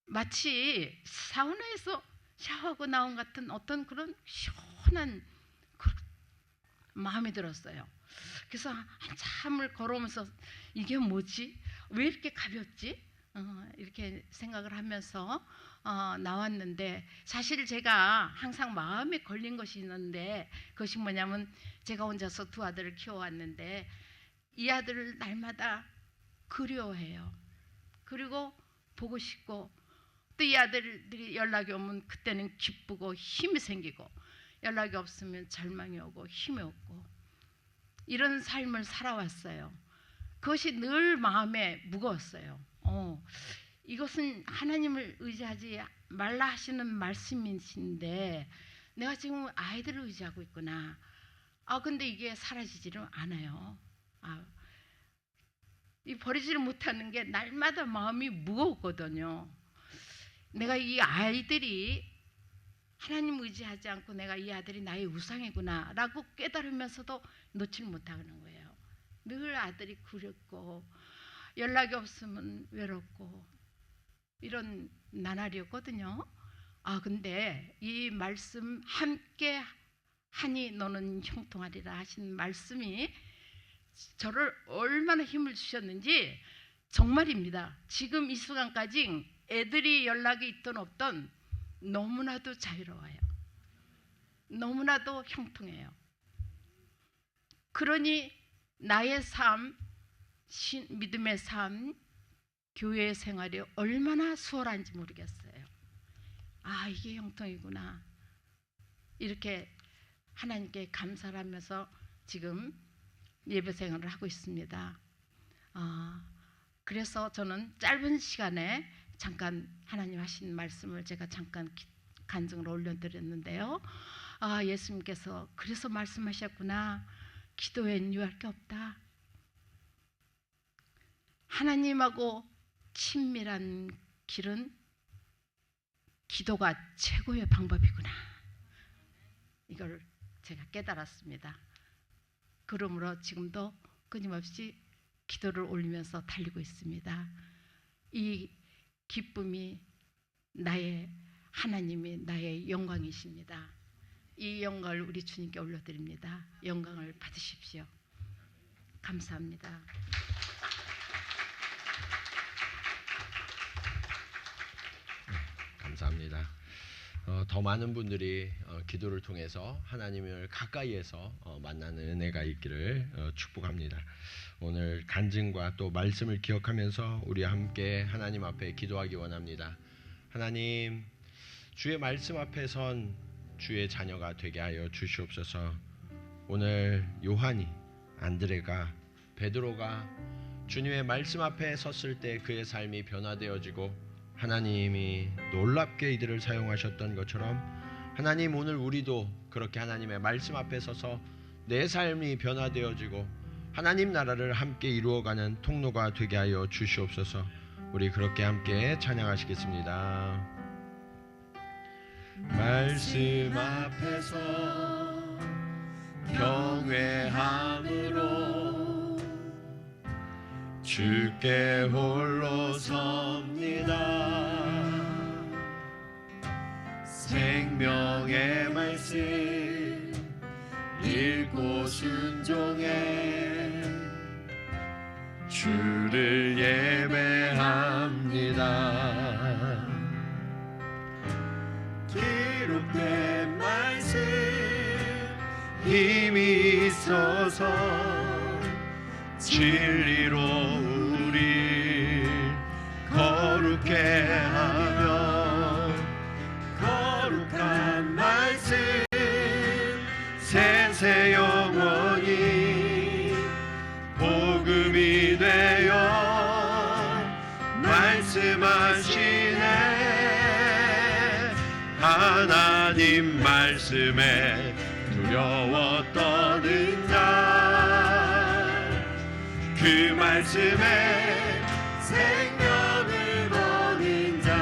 마치 사우나에서 샤워하고 나온 같은 어떤 그런 시원한 마음이 들었어요. 그래서 한참을 걸어오면서 이게 뭐지? 왜 이렇게 가볍지? 이렇게 생각을 하면서 나왔는데, 사실 제가 항상 마음에 걸린 것이 있는데, 그것이 뭐냐면 제가 혼자서 두 아들을 키워왔는데 이 아들을 날마다 그리워해요. 그리고 보고 싶고, 또 이 아들들이 연락이 오면 그때는 기쁘고 힘이 생기고, 연락이 없으면 절망이 오고 힘이 없고, 이런 삶을 살아왔어요. 그것이 늘 마음에 무거웠어요. 이것은 하나님을 의지하지 말라 하시는 말씀이신데 내가 지금 아이들을 의지하고 있구나. 근데 이게 사라지지를 않아요. 이 버리지를 못하는 게 날마다 마음이 무거웠거든요. 내가 이 아이들이 하나님 의지하지 않고 내가 이 아들이 나의 우상이구나 라고 깨달으면서도 놓지를 못하는 거예요. 늘 아들이 그립고 연락이 없으면 외롭고 이런 나날이었거든요. 근데 이 말씀 함께 하니 너는 형통하리라 하신 말씀이 저를 얼마나 힘을 주셨는지 정말입니다. 지금 이 순간까지 애들이 연락이 있든 없든 너무나도 자유로워요. 너무나도 형통해요. 그러니 나의 삶, 믿음의 삶, 교회 생활이 얼마나 수월한지 모르겠어요. 이게 형통이구나. 이렇게 하나님께 감사를 하면서 지금 예배 생활을 하고 있습니다. 그래서 저는 짧은 시간에 잠깐 하나님 하신 말씀을 제가 잠깐 간증으로 올려드렸는데요. 예수님께서 그래서 말씀하셨구나. 기도엔 유할 게 없다. 하나님하고 친밀한 길은 기도가 최고의 방법이구나. 이걸 제가 깨달았습니다. 그러므로 지금도 끊임없이 기도를 올리면서 달리고 있습니다. 이 기쁨이 하나님이 나의 영광이십니다. 이 영광을 우리 주님께 올려드립니다. 영광을 받으십시오. 감사합니다. 감사합니다. 더 많은 분들이 기도를 통해서 하나님을 가까이에서 만나는 은혜가 있기를 축복합니다. 오늘 간증과 또 말씀을 기억하면서 우리 함께 하나님 앞에 기도하기 원합니다. 하나님, 주의 말씀 앞에 선 주의 자녀가 되게 하여 주시옵소서. 오늘 요한이, 안드레가, 베드로가 주님의 말씀 앞에 섰을 때 그의 삶이 변화되어지고 하나님이 놀랍게 이들을 사용하셨던 것처럼 하나님, 오늘 우리도 그렇게 하나님의 말씀 앞에 서서 내 삶이 변화되어지고 하나님 나라를 함께 이루어가는 통로가 되게 하여 주시옵소서. 우리 그렇게 함께 찬양하시겠습니다. 말씀 앞에서 경외함으로 주께 홀로 섭니다. 생명의 말씀 읽고 순종해 주를 예배합니다. 내 말씀 힘이 있어서 진리로 우리 거룩해 하며 거룩한 말씀 세세 영원히 복음이 되어 말씀하시네. 하나님 말씀에 두려워 떠는 자, 그 말씀에 생명을 거는 자,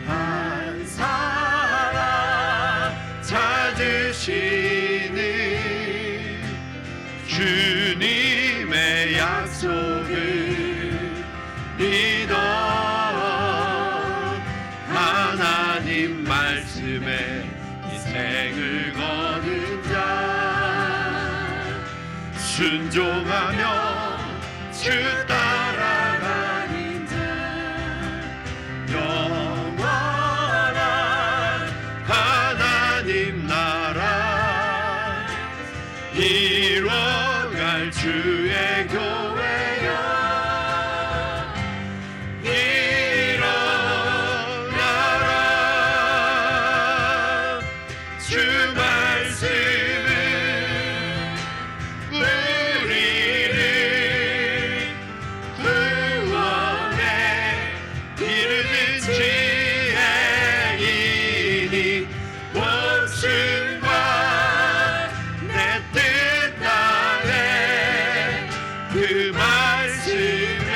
한 사람 찾으시는 주님의 약속을 믿어 하나님 말씀에 인생을 거는 자, 순종하며 주 따라가는 자, 영원한 하나님 나라 이뤄갈 주의 교회여 일어나라. 주 말씀은 우리를 구원에 이르는 지혜이니 목숨과 내 뜻 다해 그 말씀에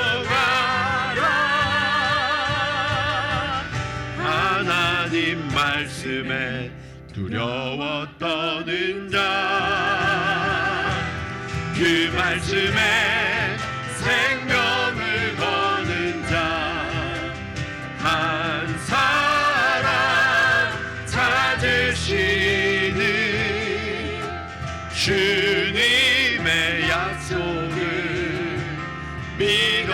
복종하라. 하나님 말씀에 두려워 떠는 자, 그 말씀에 생명을 거는 자, 한 사람 찾으시는 주님의 약속을 믿어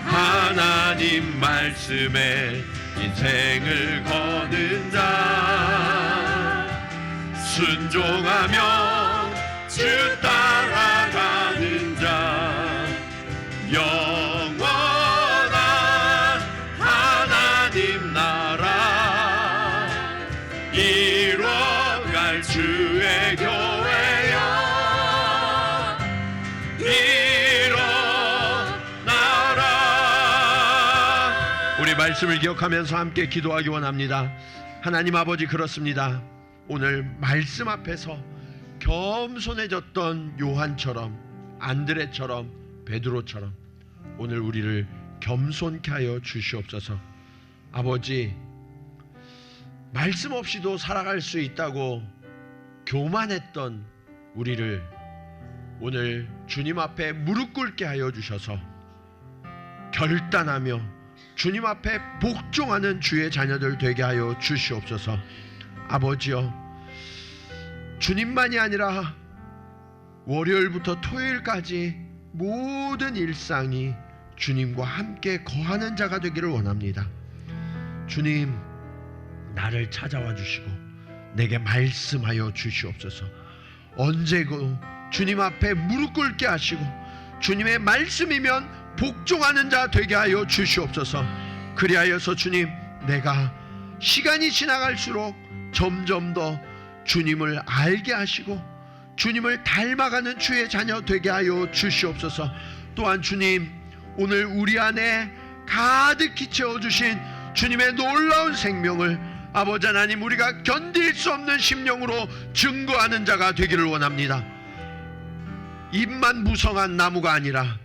하나님 말씀에 인생을 거는 자, 순종하며 주 따라가는 자, 영원한 하나님 나라 이뤄갈 주의 교회여 일어나라. 우리 말씀을 기억하면서 함께 기도하기 원합니다. 하나님 아버지, 그렇습니다. 오늘 말씀 앞에서 겸손해졌던 요한처럼, 안드레처럼, 베드로처럼 오늘 우리를 겸손케 하여 주시옵소서. 아버지, 말씀 없이도 살아갈 수 있다고 교만했던 우리를 오늘 주님 앞에 무릎 꿇게 하여 주셔서 결단하며 주님 앞에 복종하는 주의 자녀들 되게 하여 주시옵소서. 아버지여, 주님만이 아니라 월요일부터 토요일까지 모든 일상이 주님과 함께 거하는 자가 되기를 원합니다. 주님, 나를 찾아와 주시고 내게 말씀하여 주시옵소서. 언제고 주님 앞에 무릎 꿇게 하시고 주님의 말씀이면 복종하는 자 되게 하여 주시옵소서. 그리하여서 주님, 내가 시간이 지나갈수록 점점 더 주님을 알게 하시고 주님을 닮아가는 주의 자녀 되게 하여 주시옵소서. 또한 주님, 오늘 우리 안에 가득히 채워주신 주님의 놀라운 생명을 아버지 하나님, 우리가 견딜 수 없는 심령으로 증거하는 자가 되기를 원합니다. 잎만 무성한 나무가 아니라,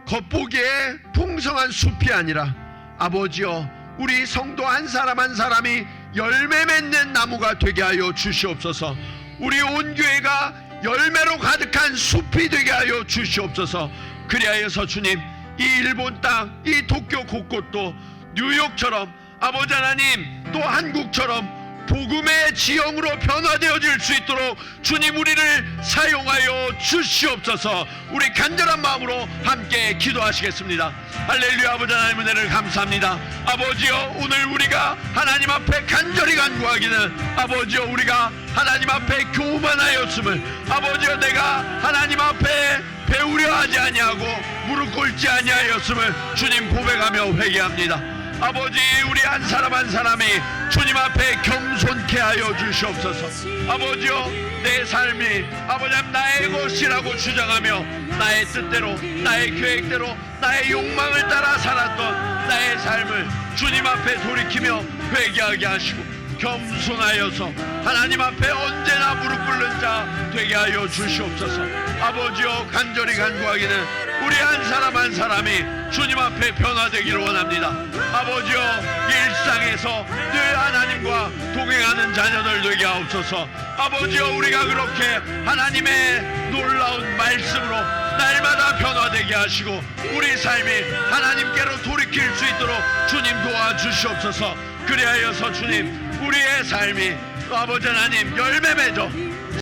겉보기에 풍성한 숲이 아니라, 아버지여, 우리 성도 한 사람 한 사람이 열매 맺는 나무가 되게 하여 주시옵소서. 우리 온 교회가 열매로 가득한 숲이 되게 하여 주시옵소서. 그리하여서 주님, 이 일본 땅, 이 도쿄 곳곳도 뉴욕처럼, 아버지 하나님, 또 한국처럼 복음의 지형으로 변화되어질 수 있도록 주님 우리를 사용하여 주시옵소서. 우리 간절한 마음으로 함께 기도하시겠습니다. 할렐루야. 아버지 하나님 은혜를 감사합니다. 아버지여, 오늘 우리가 하나님 앞에 간절히 간구하기는 아버지여, 우리가 하나님 앞에 교만하였음을 아버지여, 내가 하나님 앞에 배우려 하지 아니하고 무릎 꿇지 아니하였음을 주님 고백하며 회개합니다. 아버지, 우리 한 사람 한 사람이 주님 앞에 겸손케 하여 주시옵소서. 아버지여, 내 삶이 아버지 나의 것이라고 주장하며 나의 뜻대로, 나의 계획대로, 나의 욕망을 따라 살았던 나의 삶을 주님 앞에 돌이키며 회개하게 하시고 겸손하여서 하나님 앞에 언제나 무릎 꿇는 자 되게 하여 주시옵소서. 아버지여, 간절히 간구하기는 우리 한 사람 한 사람이 주님 앞에 변화되기를 원합니다. 아버지여, 일상에서 늘 하나님과 동행하는 자녀들 되게 하옵소서. 아버지여, 우리가 그렇게 하나님의 놀라운 말씀으로 날마다 변화되게 하시고 우리 삶이 하나님께로 돌이킬 수 있도록 주님 도와주시옵소서. 그리하여서 주님, 우리의 삶이 아버지 하나님 열매 맺어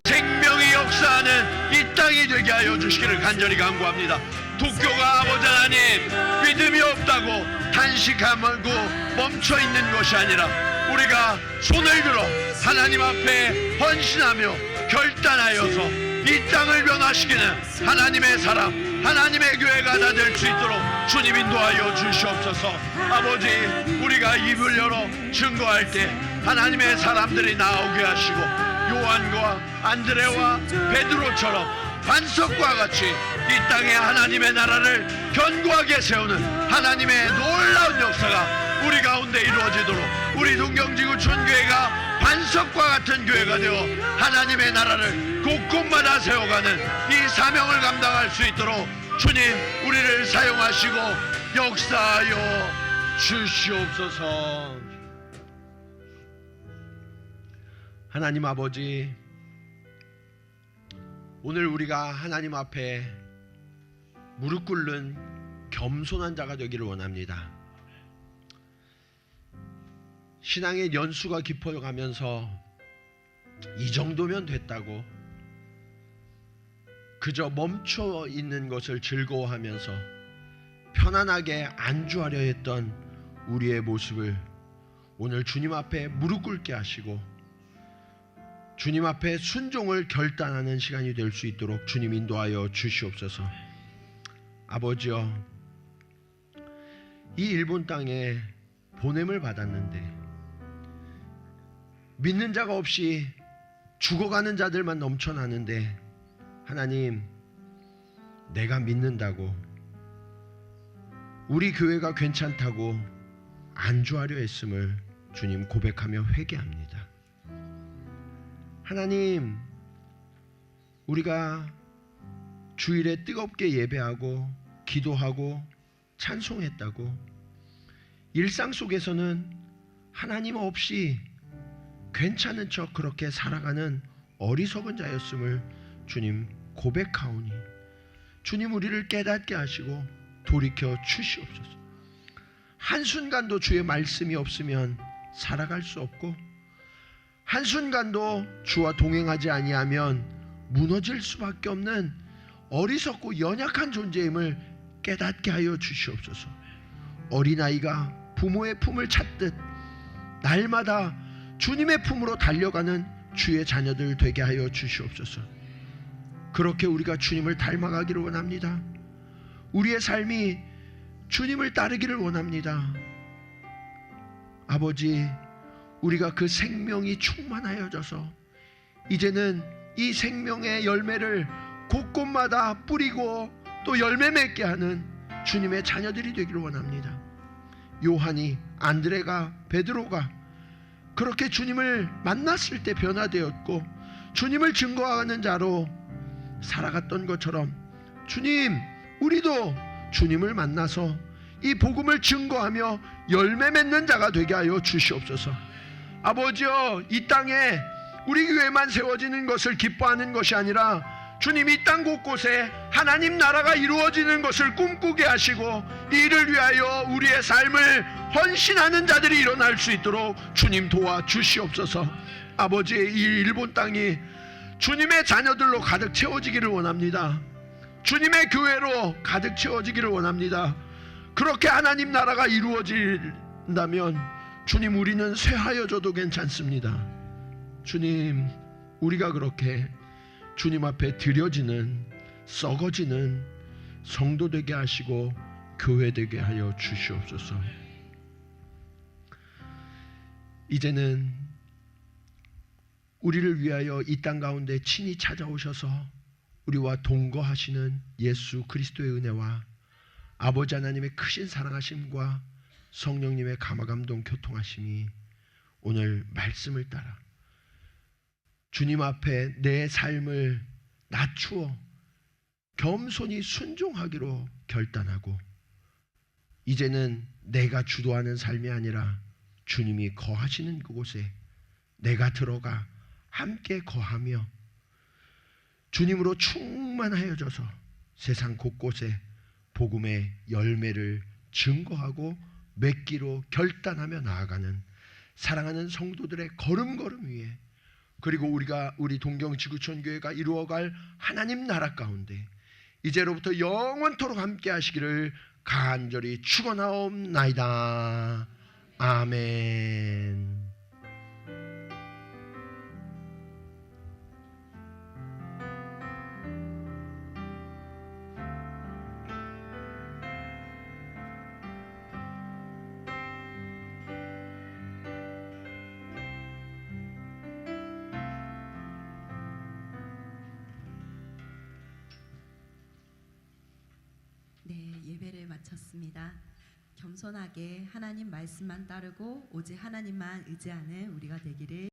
생명이 역사하는 이 땅이 되게 하여 주시기를 간절히 간구합니다. 도쿄가 아버지 하나님 믿음이 없다고 단식하고 멈춰있는 것이 아니라 우리가 손을 들어 하나님 앞에 헌신하며 결단하여서 이 땅을 변화시키는 하나님의 사람, 하나님의 교회가 다 될 수 있도록 주님 인도하여 주시옵소서. 아버지, 우리가 입을 열어 증거할 때 하나님의 사람들이 나오게 하시고 요한과 안드레와 베드로처럼 반석과 같이 이 땅에 하나님의 나라를 견고하게 세우는 하나님의 놀라운 역사가 우리 가운데 이루어지도록 우리 동경지구 촌교회가 반석과 같은 교회가 되어 하나님의 나라를 곳곳마다 세워가는 이 사명을 감당할 수 있도록 주님 우리를 사용하시고 역사하여 주시옵소서. 하나님 아버지, 오늘 우리가 하나님 앞에 무릎 꿇는 겸손한 자가 되기를 원합니다. 신앙의 연수가 깊어가면서 이 정도면 됐다고 그저 멈춰 있는 것을 즐거워하면서 편안하게 안주하려 했던 우리의 모습을 오늘 주님 앞에 무릎 꿇게 하시고 주님 앞에 순종을 결단하는 시간이 될 수 있도록 주님 인도하여 주시옵소서. 아버지여, 이 일본 땅에 보냄을 받았는데 믿는 자가 없이 죽어가는 자들만 넘쳐나는데 하나님, 내가 믿는다고 우리 교회가 괜찮다고 안주하려 했음을 주님 고백하며 회개합니다. 하나님, 우리가 주일에 뜨겁게 예배하고 기도하고 찬송했다고 일상 속에서는 하나님 없이 괜찮은 척 그렇게 살아가는 어리석은 자였음을 주님 고백하오니 주님 우리를 깨닫게 하시고 돌이켜 주시옵소서. 한순간도 주의 말씀이 없으면 살아갈 수 없고 한순간도 주와 동행하지 아니하면 무너질 수밖에 없는 어리석고 연약한 존재임을 깨닫게 하여 주시옵소서. 어린아이가 부모의 품을 찾듯 날마다 주님의 품으로 달려가는 주의 자녀들 되게 하여 주시옵소서. 그렇게 우리가 주님을 닮아가기를 원합니다. 우리의 삶이 주님을 따르기를 원합니다. 아버지, 우리가 그 생명이 충만하여져서 이제는 이 생명의 열매를 곳곳마다 뿌리고 또 열매 맺게 하는 주님의 자녀들이 되기를 원합니다. 요한이, 안드레가, 베드로가 그렇게 주님을 만났을 때 변화되었고 주님을 증거하는 자로 살아갔던 것처럼 주님, 우리도 주님을 만나서 이 복음을 증거하며 열매 맺는 자가 되게 하여 주시옵소서. 아버지여, 이 땅에 우리 교회만 세워지는 것을 기뻐하는 것이 아니라 주님 이 땅 곳곳에 하나님 나라가 이루어지는 것을 꿈꾸게 하시고 이를 위하여 우리의 삶을 헌신하는 자들이 일어날 수 있도록 주님 도와주시옵소서. 아버지의 이 일본 땅이 주님의 자녀들로 가득 채워지기를 원합니다. 주님의 교회로 가득 채워지기를 원합니다. 그렇게 하나님 나라가 이루어진다면 주님, 우리는 쇠하여져도 괜찮습니다. 주님, 우리가 그렇게 주님 앞에 드려지는 썩어지는 성도 되게 하시고 교회 되게 하여 주시옵소서. 이제는 우리를 위하여 이 땅 가운데 친히 찾아오셔서 우리와 동거하시는 예수 그리스도의 은혜와 아버지 하나님의 크신 사랑하심과 성령님의 감화감동 교통하심이 오늘 말씀을 따라 주님 앞에 내 삶을 낮추어 겸손히 순종하기로 결단하고 이제는 내가 주도하는 삶이 아니라 주님이 거하시는 그곳에 내가 들어가 함께 거하며 주님으로 충만하여져서 세상 곳곳에 복음의 열매를 증거하고 맺기로 결단하며 나아가는 사랑하는 성도들의 걸음걸음 위에, 그리고 우리 동경지구촌교회가 이루어갈 하나님 나라 가운데 이제로부터 영원토록 함께 하시기를 간절히 축원하옵나이다. 아멘. 네, 예배를 마쳤습니다. 겸손하게 하나님 말씀만 따르고 오직 하나님만 의지하는 우리가 되기를